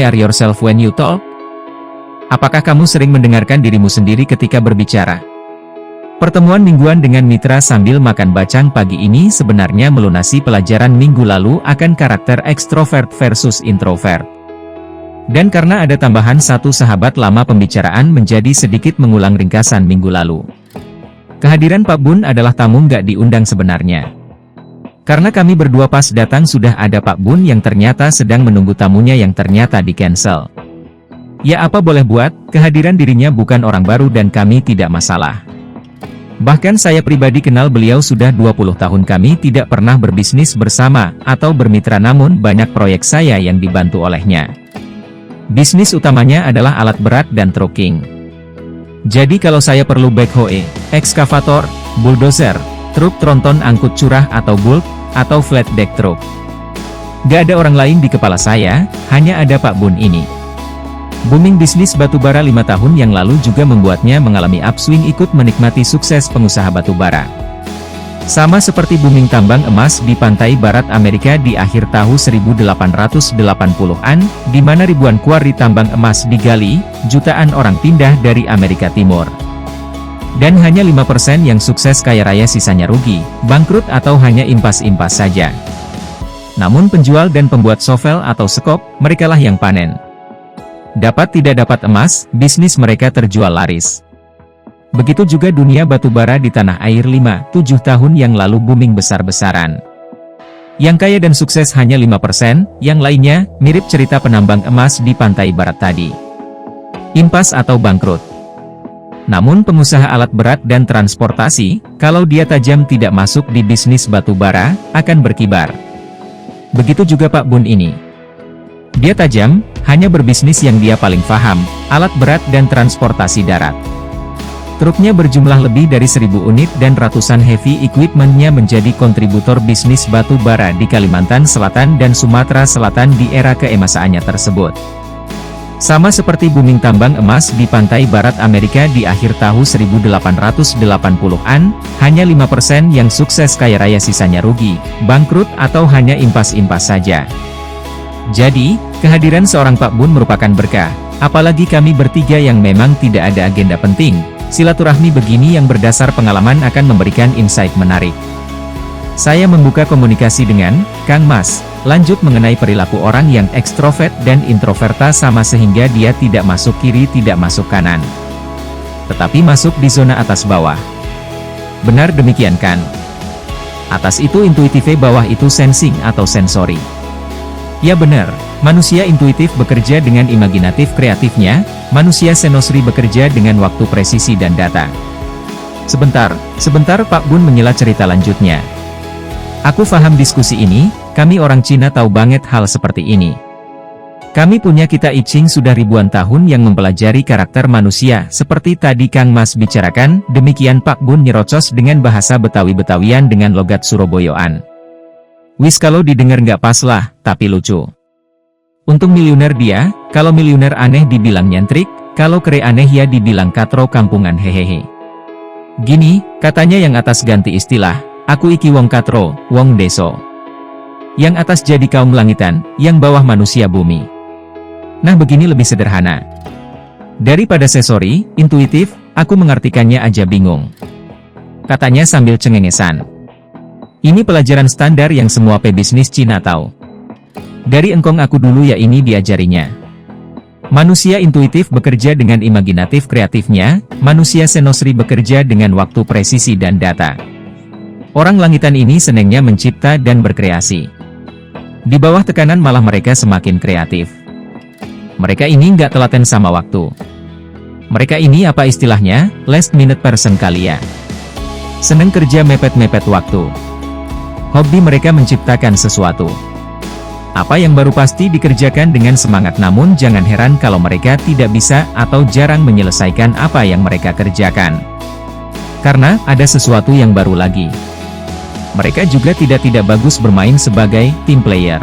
hear yourself when you talk? Apakah kamu sering mendengarkan dirimu sendiri ketika berbicara? Pertemuan mingguan dengan mitra sambil makan bacang pagi ini sebenarnya melunasi pelajaran minggu lalu akan karakter ekstrovert versus introvert. Dan karena ada tambahan satu sahabat lama pembicaraan menjadi sedikit mengulang ringkasan minggu lalu. Kehadiran Pak Bun adalah tamu nggak diundang sebenarnya. Karena kami berdua pas datang sudah ada Pak Bun yang ternyata sedang menunggu tamunya yang ternyata di-cancel. Ya apa boleh buat, kehadiran dirinya bukan orang baru dan kami tidak masalah. Bahkan saya pribadi kenal beliau sudah 20 tahun kami tidak pernah berbisnis bersama atau bermitra namun banyak proyek saya yang dibantu olehnya. Bisnis utamanya adalah alat berat dan trucking. Jadi kalau saya perlu backhoe, ekskavator, bulldozer, truk tronton angkut curah atau bulk, atau flat deck truk. Gak ada orang lain di kepala saya, hanya ada Pak Bun ini. Booming bisnis batubara 5 tahun yang lalu juga membuatnya mengalami upswing ikut menikmati sukses pengusaha batubara. Sama seperti booming tambang emas di pantai barat Amerika di akhir tahun 1880-an, di mana ribuan kuari tambang emas digali, jutaan orang pindah dari Amerika Timur. Dan hanya 5% yang sukses kaya raya sisanya rugi, bangkrut atau hanya impas-impas saja. Namun penjual dan pembuat shovel atau sekop, merekalah yang panen. Dapat tidak dapat emas, bisnis mereka terjual laris. Begitu juga dunia batubara di tanah air 5-7 tahun yang lalu booming besar-besaran. Yang kaya dan sukses hanya 5%, yang lainnya, mirip cerita penambang emas di pantai barat tadi. Impas atau bangkrut. Namun pengusaha alat berat dan transportasi, kalau dia tajam tidak masuk di bisnis batubara, akan berkibar. Begitu juga Pak Bun ini. Dia tajam, hanya berbisnis yang dia paling paham, alat berat dan transportasi darat. Truknya berjumlah lebih dari 1000 unit dan ratusan heavy equipment-nya menjadi kontributor bisnis batubara di Kalimantan Selatan dan Sumatera Selatan di era keemasaannya tersebut. Sama seperti booming tambang emas di pantai barat Amerika di akhir tahun 1880-an, hanya 5% yang sukses kaya raya sisanya rugi, bangkrut atau hanya impas-impas saja. Jadi, kehadiran seorang Pak Bun merupakan berkah, apalagi kami bertiga yang memang tidak ada agenda penting, silaturahmi begini yang berdasar pengalaman akan memberikan insight menarik. Saya membuka komunikasi dengan Kang Mas, lanjut mengenai perilaku orang yang ekstrovert dan introverta sama sehingga dia tidak masuk kiri tidak masuk kanan. Tetapi masuk di zona atas bawah. Benar demikian kan? Atas itu intuitif, bawah itu sensing atau sensori. Ya benar, manusia intuitif bekerja dengan imaginatif kreatifnya, manusia senosri bekerja dengan waktu presisi dan data. Sebentar Pak Bun menyela cerita lanjutnya. Aku paham diskusi ini, kami orang Cina tahu banget hal seperti ini. Kami punya kita I Ching sudah ribuan tahun yang mempelajari karakter manusia, seperti tadi Kang Mas bicarakan, demikian Pak Bun nyerocos dengan bahasa Betawi-Betawian dengan logat Surabayaan. Wis kalau didengar nggak pas lah, tapi lucu. Untung miliuner dia, kalau miliuner aneh dibilang nyentrik, kalau kere aneh ya dibilang katro kampungan hehehe. Gini, katanya yang atas ganti istilah. Aku iki wong katro, wong deso. Yang atas jadi kaum langitan, yang bawah manusia bumi. Nah begini lebih sederhana. Daripada sensori, intuitif, aku mengartikannya aja bingung. Katanya sambil cengengesan. Ini pelajaran standar yang semua pebisnis Cina tahu. Dari engkong aku dulu ya ini diajarinya. Manusia intuitif bekerja dengan imaginatif kreatifnya, manusia senosri bekerja dengan waktu presisi dan data. Orang langitan ini senengnya mencipta dan berkreasi. Di bawah tekanan malah mereka semakin kreatif. Mereka ini nggak telaten sama waktu. Mereka ini apa istilahnya, last minute person kali ya. Seneng kerja mepet-mepet waktu. Hobi mereka menciptakan sesuatu. Apa yang baru pasti dikerjakan dengan semangat, namun jangan heran kalau mereka tidak bisa atau jarang menyelesaikan apa yang mereka kerjakan. Karena ada sesuatu yang baru lagi. Mereka juga tidak bagus bermain sebagai team player.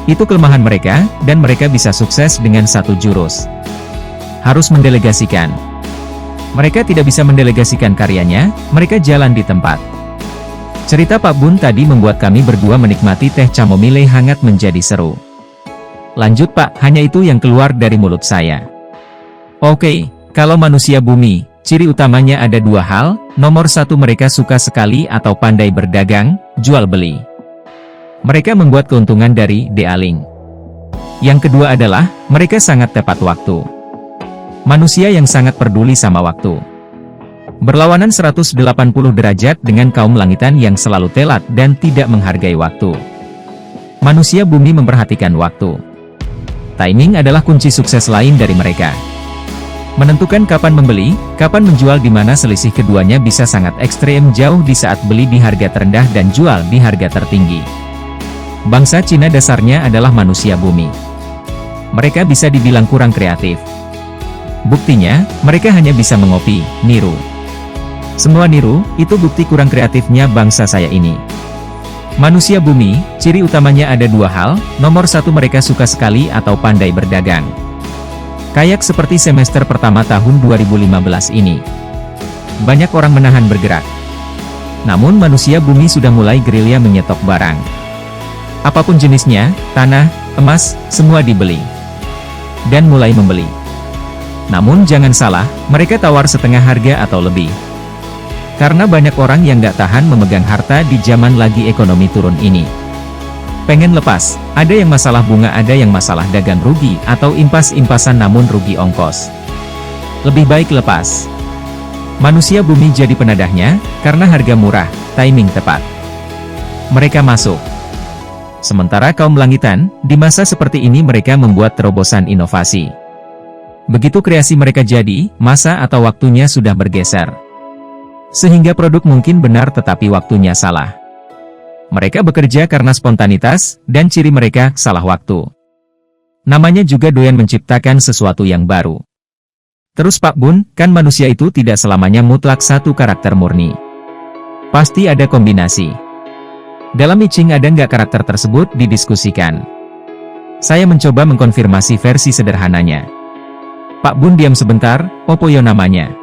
Itu kelemahan mereka, dan mereka bisa sukses dengan satu jurus. Harus mendelegasikan. Mereka tidak bisa mendelegasikan karyanya, mereka jalan di tempat. Cerita Pak Bun tadi membuat kami berdua menikmati teh chamomile hangat menjadi seru. Lanjut Pak, hanya itu yang keluar dari mulut saya. Oke, kalau manusia bumi, ciri utamanya ada dua hal. Nomor satu, mereka suka sekali atau pandai berdagang, jual beli. Mereka membuat keuntungan dari dealing. Yang kedua adalah, mereka sangat tepat waktu. Manusia yang sangat peduli sama waktu. Berlawanan 180 derajat dengan kaum langitan yang selalu telat dan tidak menghargai waktu. Manusia bumi memperhatikan waktu. Timing adalah kunci sukses lain dari mereka. Menentukan kapan membeli, kapan menjual, di mana selisih keduanya bisa sangat ekstrem jauh di saat beli di harga terendah dan jual di harga tertinggi. Bangsa Cina dasarnya adalah manusia bumi. Mereka bisa dibilang kurang kreatif. Buktinya, mereka hanya bisa mengopi, niru. Semua niru, itu bukti kurang kreatifnya bangsa saya ini. Manusia bumi, ciri utamanya ada dua hal. Nomor satu, mereka suka sekali atau pandai berdagang. Kayak seperti semester pertama tahun 2015 ini. Banyak orang menahan bergerak. Namun manusia bumi sudah mulai gerilya menyetok barang. Apapun jenisnya, tanah, emas, semua dibeli. Dan mulai membeli. Namun jangan salah, mereka tawar setengah harga atau lebih. Karena banyak orang yang gak tahan memegang harta di zaman lagi ekonomi turun ini. Pengen lepas, ada yang masalah bunga, ada yang masalah dagang rugi, atau impas-impasan namun rugi ongkos. Lebih baik lepas. Manusia bumi jadi penadahnya, karena harga murah, timing tepat. Mereka masuk. Sementara kaum langitan, di masa seperti ini mereka membuat terobosan inovasi. Begitu kreasi mereka jadi, masa atau waktunya sudah bergeser. Sehingga produk mungkin benar tetapi waktunya salah. Mereka bekerja karena spontanitas, dan ciri mereka salah waktu. Namanya juga doyan menciptakan sesuatu yang baru. Terus Pak Bun, kan manusia itu tidak selamanya mutlak satu karakter murni. Pasti ada kombinasi. Dalam Icing ada nggak karakter tersebut didiskusikan? Saya mencoba mengkonfirmasi versi sederhananya. Pak Bun diam sebentar, Opoyo namanya.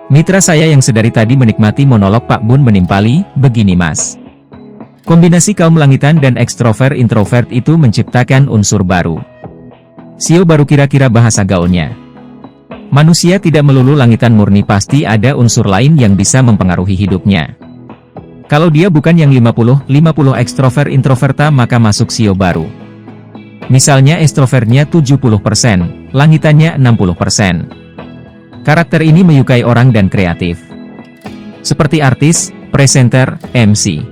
Mitra saya yang sedari tadi menikmati monolog Pak Bun menimpali, begini Mas. Kombinasi kaum langitan dan ekstrovert-introvert itu menciptakan unsur baru. Sio baru kira-kira bahasa gaulnya. Manusia tidak melulu langitan murni, pasti ada unsur lain yang bisa mempengaruhi hidupnya. Kalau dia bukan yang 50-50 ekstrovert-introverta maka masuk sio baru. Misalnya ekstrovertnya 70%, langitannya 60%. Karakter ini menyukai orang dan kreatif. Seperti artis, presenter, MC.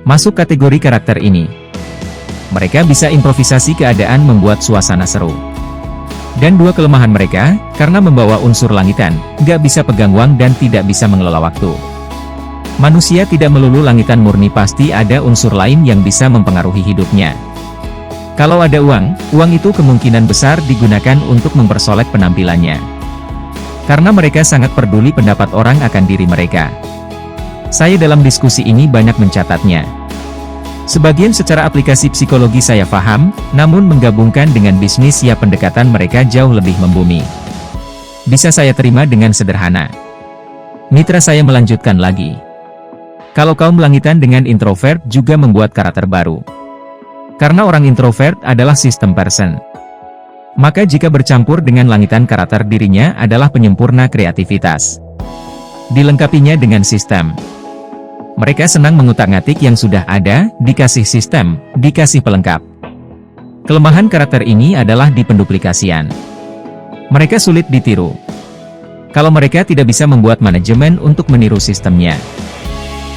Masuk kategori karakter ini. Mereka bisa improvisasi keadaan membuat suasana seru. Dan dua kelemahan mereka, karena membawa unsur langitan, nggak bisa pegang uang dan tidak bisa mengelola waktu. Manusia tidak melulu langitan murni, pasti ada unsur lain yang bisa mempengaruhi hidupnya. Kalau ada uang, uang itu kemungkinan besar digunakan untuk mempersolek penampilannya. Karena mereka sangat peduli pendapat orang akan diri mereka. Saya dalam diskusi ini banyak mencatatnya. Sebagian secara aplikasi psikologi saya paham, namun menggabungkan dengan bisnis ya pendekatan mereka jauh lebih membumi. Bisa saya terima dengan sederhana. Mitra saya melanjutkan lagi. Kalau kaum langitan dengan introvert juga membuat karakter baru. Karena orang introvert adalah system person. Maka jika bercampur dengan langitan, karakter dirinya adalah penyempurna kreativitas. Dilengkapinya dengan sistem. Mereka senang mengutak-ngatik yang sudah ada, dikasih sistem, dikasih pelengkap. Kelemahan karakter ini adalah di penduplikasian. Mereka sulit ditiru. Kalau mereka tidak bisa membuat manajemen untuk meniru sistemnya,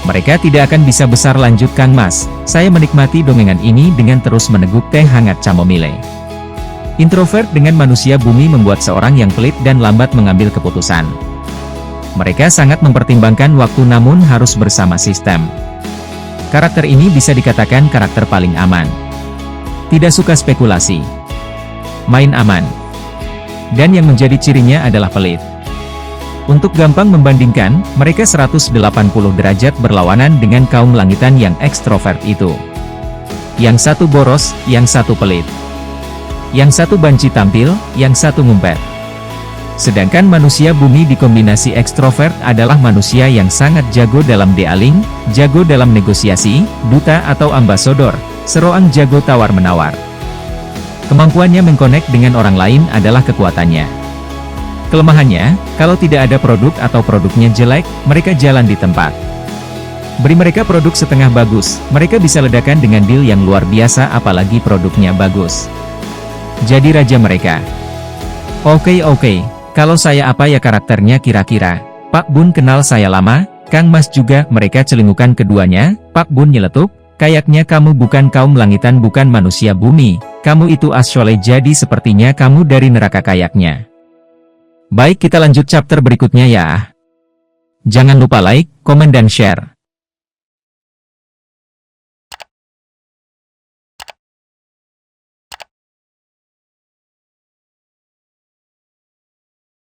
mereka tidak akan bisa besar. Lanjut Kang Mas, saya menikmati dongengan ini dengan terus meneguk teh hangat chamomile. Introvert dengan manusia bumi membuat seorang yang pelit dan lambat mengambil keputusan. Mereka sangat mempertimbangkan waktu namun harus bersama sistem. Karakter ini bisa dikatakan karakter paling aman. Tidak suka spekulasi. Main aman. Dan yang menjadi cirinya adalah pelit. Untuk gampang membandingkan, mereka 180 derajat berlawanan dengan kaum langitan yang ekstrovert itu. Yang satu boros, yang satu pelit. Yang satu banci tampil, yang satu ngumpet. Sedangkan manusia bumi dikombinasi ekstrovert adalah manusia yang sangat jago dalam dealing, jago dalam negosiasi, duta atau ambasador, seroang jago tawar-menawar. Kemampuannya mengkonek dengan orang lain adalah kekuatannya. Kelemahannya, kalau tidak ada produk atau produknya jelek, mereka jalan di tempat. Beri mereka produk setengah bagus, mereka bisa ledakan dengan deal yang luar biasa apalagi produknya bagus. Jadi raja mereka. Oke, kalau saya apa ya karakternya kira-kira? Pak Bun kenal saya lama, Kang Mas juga, mereka celingukan keduanya. Pak Bun nyeletuk, kayaknya kamu bukan kaum langitan bukan manusia bumi, kamu itu asyole jadi sepertinya kamu dari neraka kayaknya. Baik kita lanjut chapter berikutnya ya. Jangan lupa like, komen dan share.